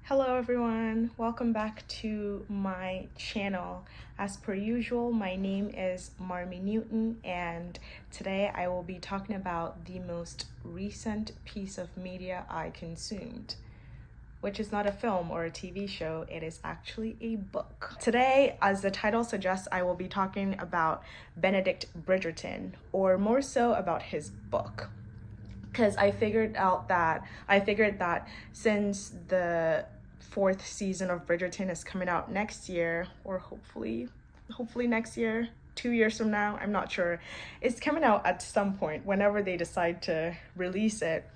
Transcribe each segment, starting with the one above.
Hello everyone, welcome back to my channel. As per usual, my name is Marmy Newton, and today I will be talking about the most recent piece of media I consumed, which is not a film or a TV show, it is actually a book. Today, as the title suggests, I will be talking about Benedict Bridgerton, or more so about his book. Because I figured that since the fourth season of Bridgerton is coming out next year, or hopefully next year, 2 years from now, I'm not sure. It's coming out at some point, whenever they decide to release it.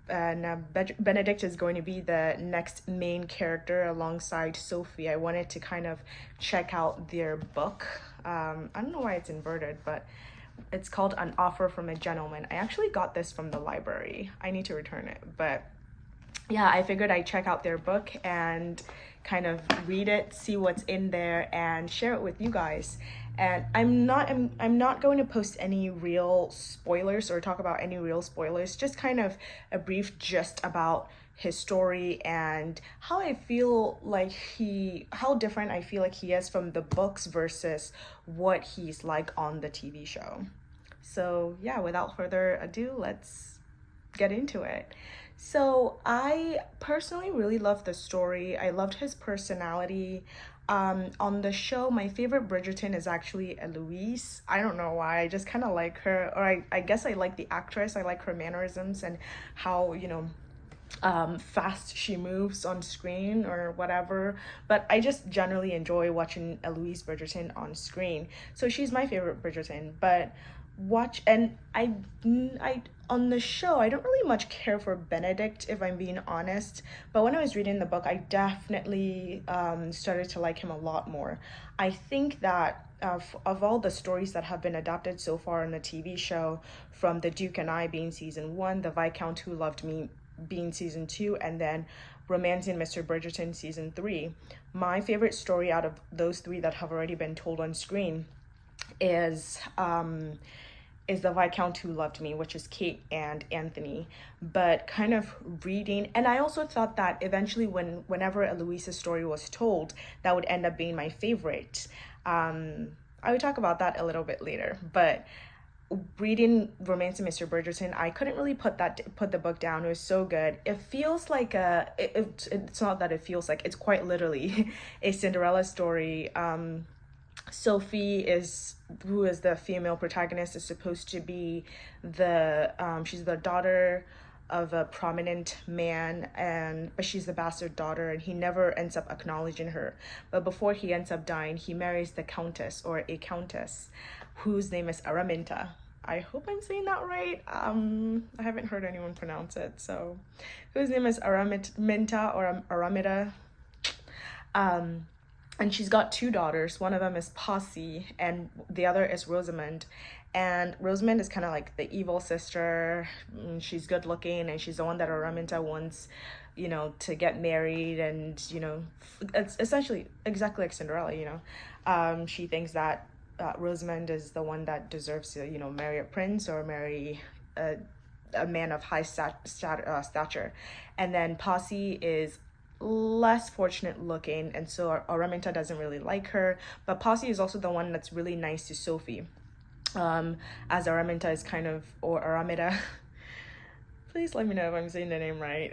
Benedict is going to be the next main character alongside Sophie. I wanted to kind of check out their book. I don't know why it's inverted, but it's called An Offer from a Gentleman. I actually got this from the library. I need to return it, but yeah, I figured I'd check out their book and kind of read it, see what's in there, and share it with you guys. And I'm not going to post any real spoilers or talk about any real spoilers, just kind of a brief gist about his story and how different I feel like he is from the books versus what he's like on the TV show. So yeah, without further ado, let's get into it. So I personally really loved the story. I loved his personality. On the show, my favorite Bridgerton is actually Eloise. I don't know why, I just kind of like her, or I guess I like the actress. I like her mannerisms and how, fast she moves on screen or whatever, but I just generally enjoy watching Eloise Bridgerton on screen. So she's my favorite Bridgerton. But I on the show, I don't really much care for Benedict, if I'm being honest, but when I was reading the book, I definitely started to like him a lot more. I think that of all the stories that have been adapted so far in the TV show, from The Duke and I being season 1, The Viscount Who Loved Me being season 2, and then Romancing Mr. Bridgerton season 3, my favorite story out of those three that have already been told on screen is The Viscount Who Loved Me, which is Kate and Anthony. But kind of reading, and I also thought that eventually whenever Eloise's story was told, that would end up being my favorite. I would talk about that a little bit later, but reading Romancing Mr. Bridgerton, I couldn't really put the book down. It was so good. It feels like it's not that it feels like, it's quite literally a Cinderella story. Sophie who is the female protagonist, is supposed to be she's the daughter of a prominent man, but she's the bastard daughter, and he never ends up acknowledging her. But before he ends up dying, he marries the countess, or a countess, whose name is Araminta. I hope I'm saying that right. I haven't heard anyone pronounce it, so whose name is Araminta or Aramida. And she's got two daughters. One of them is Posse, and the other is Rosamond. And Rosamond is kind of like the evil sister. She's good looking, and she's the one that Araminta wants, to get married. And, it's essentially exactly like Cinderella, She thinks that Rosamond is the one that deserves to, marry a prince or marry a man of high stature. And then Posse is less fortunate looking, and so Araminta doesn't really like her. But Posse is also the one that's really nice to Sophie, as Araminta is kind of, or Aramida, please let me know if I'm saying the name right,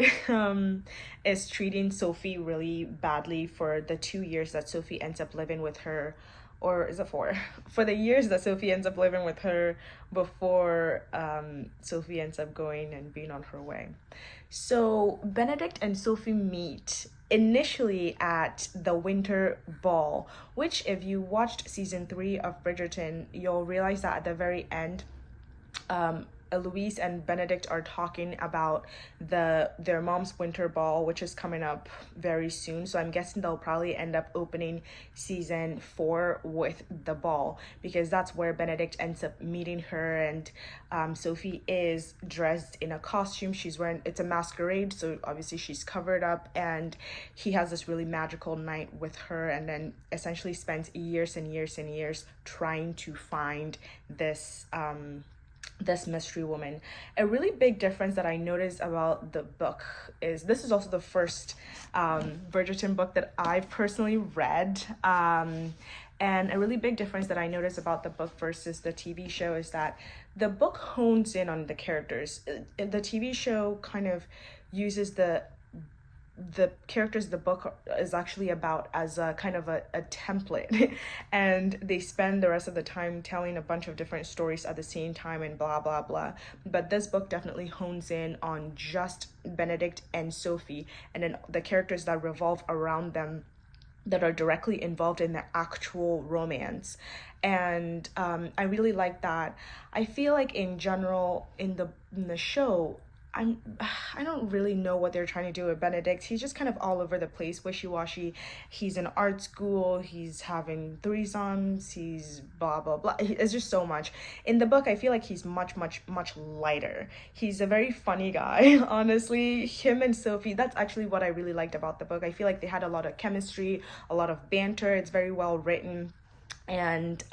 is treating Sophie really badly for the 2 years that Sophie ends up living with her. Or is it 4? For the years that Sophie ends up living with her before Sophie ends up going and being on her way. So Benedict and Sophie meet initially at the winter ball, which, if you watched season 3 of Bridgerton, you'll realize that at the very end, Eloise and Benedict are talking about their mom's winter ball, which is coming up very soon. So I'm guessing they'll probably end up opening season 4 with the ball, because that's where Benedict ends up meeting her. And Sophie is dressed in a costume. It's a masquerade, so obviously she's covered up, and he has this really magical night with her, and then essentially spends years and years and years trying to find this this mystery woman. A really big difference that I noticed about the book is this is also the first Bridgerton book that I personally read. And a really big difference that I noticed about the book versus the TV show is that the book hones in on the characters. The TV show kind of uses the characters the book is actually about as a kind of a template, and they spend the rest of the time telling a bunch of different stories at the same time and blah blah blah. But this book definitely hones in on just Benedict and Sophie, and then the characters that revolve around them that are directly involved in the actual romance. And I really like that. I feel like in general in the show, I don't really know what they're trying to do with Benedict. He's just kind of all over the place, wishy-washy. He's in art school, he's having threesomes, he's blah blah blah. It's just so much. In the book, I feel like he's much lighter. He's a very funny guy, honestly. Him and Sophie, that's actually what I really liked about the book. I feel like they had a lot of chemistry, a lot of banter. It's very well written. And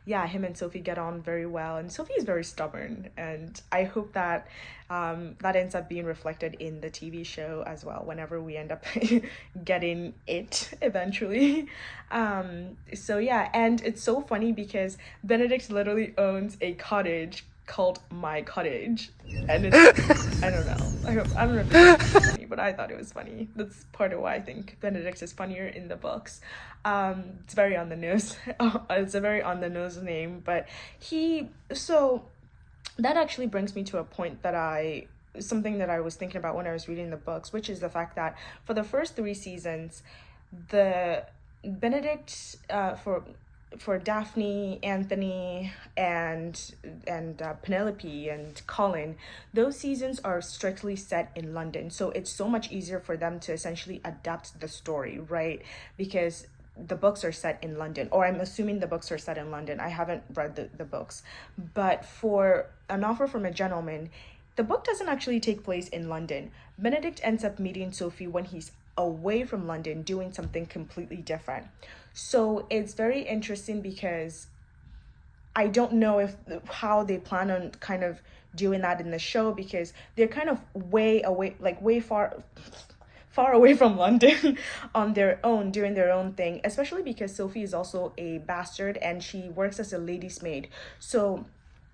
yeah, him and Sophie get on very well, and Sophie is very stubborn, and I hope that that ends up being reflected in the TV show as well whenever we end up getting it eventually. So yeah, and it's so funny because Benedict literally owns a cottage called My Cottage, and it's I don't know if it's funny, but I thought it was funny. That's part of why I think Benedict is funnier in the books. It's very on the nose. It's a very on the nose name, but so that actually brings me to a point that something that I was thinking about when I was reading the books, which is the fact that for the first 3 seasons, the Benedict for Daphne, Anthony, and Penelope and Colin, those seasons are strictly set in London. So it's so much easier for them to essentially adapt the story, right? Because the books are set in London, or I'm assuming the books are set in London. I haven't read the books. But for An Offer from a Gentleman, the book doesn't actually take place in London. Benedict ends up meeting Sophie when he's away from London doing something completely different. So it's very interesting because I don't know how they plan on kind of doing that in the show, because they're kind of way away, like way far away from London on their own, doing their own thing, especially because Sophie is also a bastard and she works as a lady's maid. So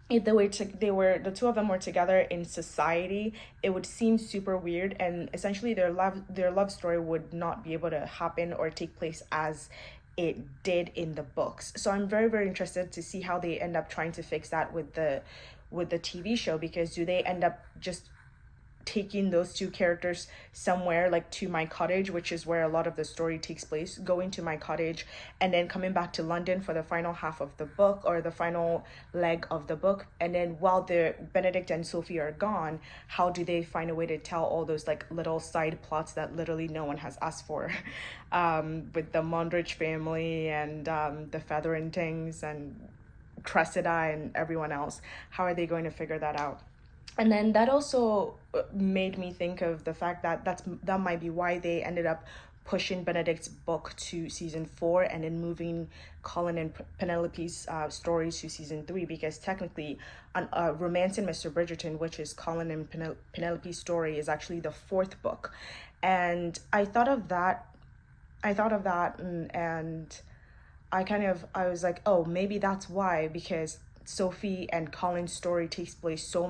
if the two of them were together in society, it would seem super weird, and essentially their love story would not be able to happen or take place as it did in the books. So I'm very, very interested to see how they end up trying to fix that with the TV show, because do they end up just taking those two characters somewhere, like to My Cottage, which is where a lot of the story takes place, going to My Cottage and then coming back to London for the final half of the book, or the final leg of the book, and then while the Benedict and Sophie are gone, how do they find a way to tell all those like little side plots that literally no one has asked for, with the Mondridge family and the Featherintings and Cressida and everyone else? How are they going to figure that out? And then that also made me think of the fact that that might be why they ended up pushing Benedict's book to season 4 and then moving Colin and Penelope's stories to season 3, because technically Romance in Mr. Bridgerton, which is Colin and Penelope's story, is actually the 4th book. And I thought of that and I was like, oh, maybe that's why, because Sophie and Colin's story takes place so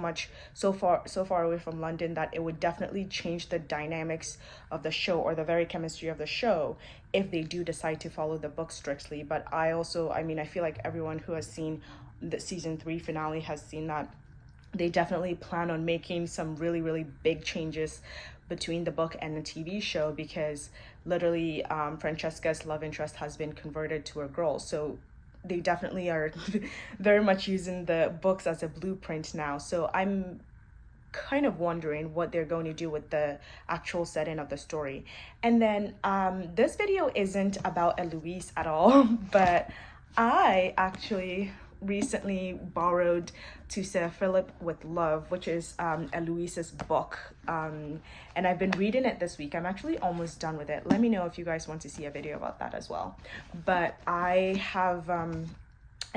far away from London that it would definitely change the dynamics of the show, or the very chemistry of the show, if they do decide to follow the book strictly. But I feel like everyone who has seen the season 3 finale has seen that they definitely plan on making some really, really big changes between the book and the TV show, because literally Francesca's love interest has been converted to a girl. So they definitely are very much using the books as a blueprint now. So I'm kind of wondering what they're going to do with the actual setting of the story. And then this video isn't about Eloise at all, but I actually recently borrowed To Sir Philip with Love, which is Eloise's book, and I've been reading it this week. I'm actually almost done with it. Let me know if you guys want to see a video about that as well. But I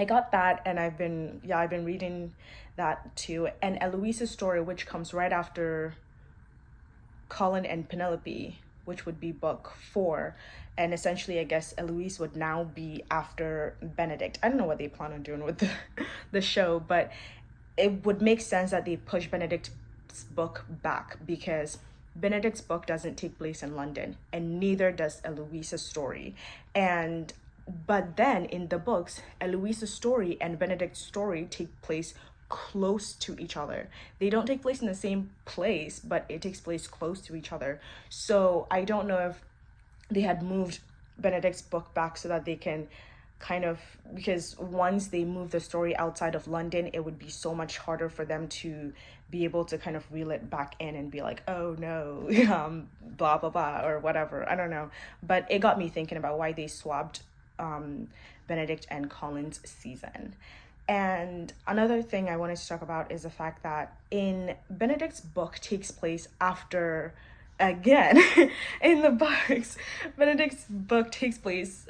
got that, and I've been reading that too. And Eloise's story, which comes right after Colin and Penelope, which would be book 4. And essentially, I guess Eloise would now be after Benedict. I don't know what they plan on doing with the show, but it would make sense that they push Benedict's book back, because Benedict's book doesn't take place in London, and neither does Eloise's story. But then in the books, Eloise's story and Benedict's story take place close to each other. They don't take place in the same place, but it takes place close to each other. So I don't know if they had moved Benedict's book back so that they can kind of, because once they move the story outside of London, it would be so much harder for them to be able to kind of reel it back in and be like, oh no, blah blah blah, or whatever. I don't know, but it got me thinking about why they swapped Benedict and Colin's season. And another thing I wanted to talk about is the fact that in Benedict's book takes place after, again, in the books, Benedict's book takes place,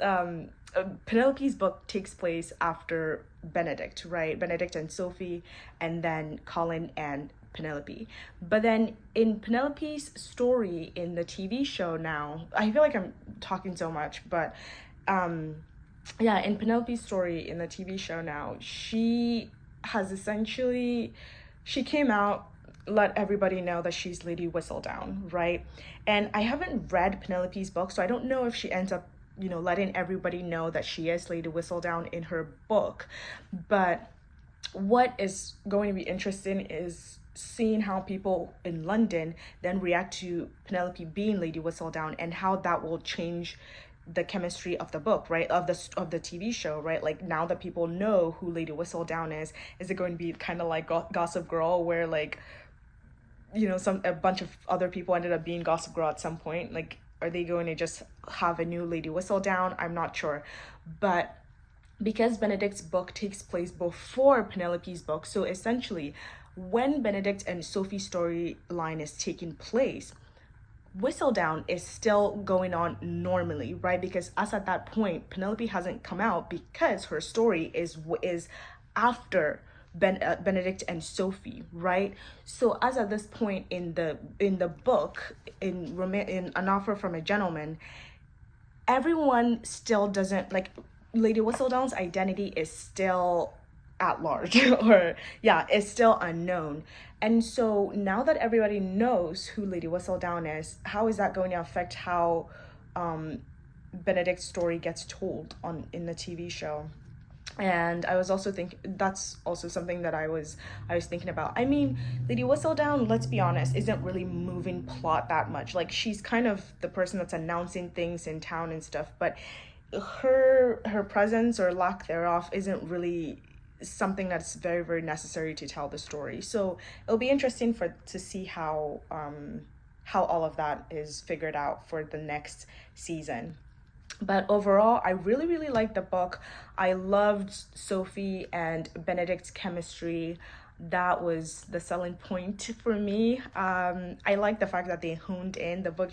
Penelope's book takes place after Benedict, right? Benedict and Sophie, and then Colin and Penelope. But then in Penelope's story in the TV show now, I feel like I'm talking so much, but yeah, in Penelope's story in the TV show now, she came out, let everybody know that she's Lady Whistledown, right? And I haven't read Penelope's book, so I don't know if she ends up, letting everybody know that she is Lady Whistledown in her book. But what is going to be interesting is seeing how people in London then react to Penelope being Lady Whistledown, and how that will change the chemistry of the book, right, of the TV show, right? Like, now that people know who Lady Whistledown is it going to be kind of like Gossip Girl, where like, a bunch of other people ended up being Gossip Girl at some point? Like, are they going to just have a new Lady Whistledown? I'm not sure. But because Benedict's book takes place before Penelope's book, so essentially when Benedict and Sophie's storyline is taking place, Whistledown is still going on normally, right? Because as at that point, Penelope hasn't come out, because her story is after Benedict and Sophie, right? So as at this point in the book, in An Offer from a Gentleman, everyone still doesn't, like, Lady Whistledown's identity is still at large, or yeah, it's still unknown. And so now that everybody knows who Lady Whistledown is, how is that going to affect how Benedict's story gets told in the TV show? And I was also thinking, that's also something that I was thinking about. I mean, Lady Whistledown, let's be honest, isn't really moving plot that much. Like, she's kind of the person that's announcing things in town and stuff, but her presence or lack thereof isn't really something that's very, very necessary to tell the story. So it'll be interesting to see how all of that is figured out for the next season. But overall, I really, really liked the book. I loved Sophie and Benedict's chemistry. That was the selling point for me. I like the fact that they honed in the book.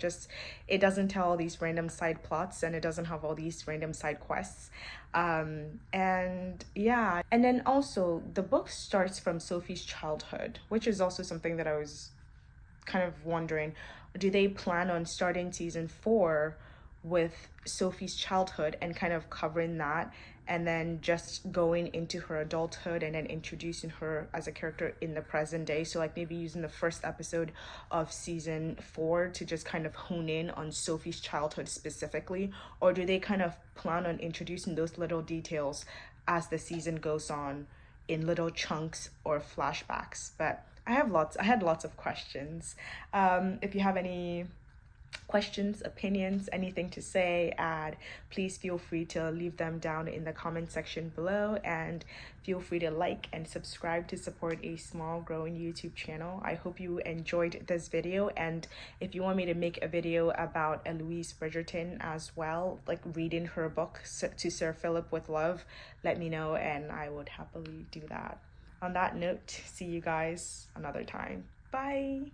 It doesn't tell all these random side plots, and it doesn't have all these random side quests. And yeah, and then also the book starts from Sophie's childhood, which is also something that I was kind of wondering. Do they plan on starting season 4 with Sophie's childhood and kind of covering that, and then just going into her adulthood and then introducing her as a character in the present day? So like maybe using the first episode of season 4 to just kind of hone in on Sophie's childhood specifically, or do they kind of plan on introducing those little details as the season goes on in little chunks or flashbacks? But I had lots of questions. If you have any questions, opinions, anything to say, add, please feel free to leave them down in the comment section below, and feel free to like and subscribe to support a small growing YouTube channel. I hope you enjoyed this video, and if you want me to make a video about Eloise Bridgerton as well, like reading her book To Sir Philip with Love, let me know and I would happily do that. On that note, see you guys another time. Bye.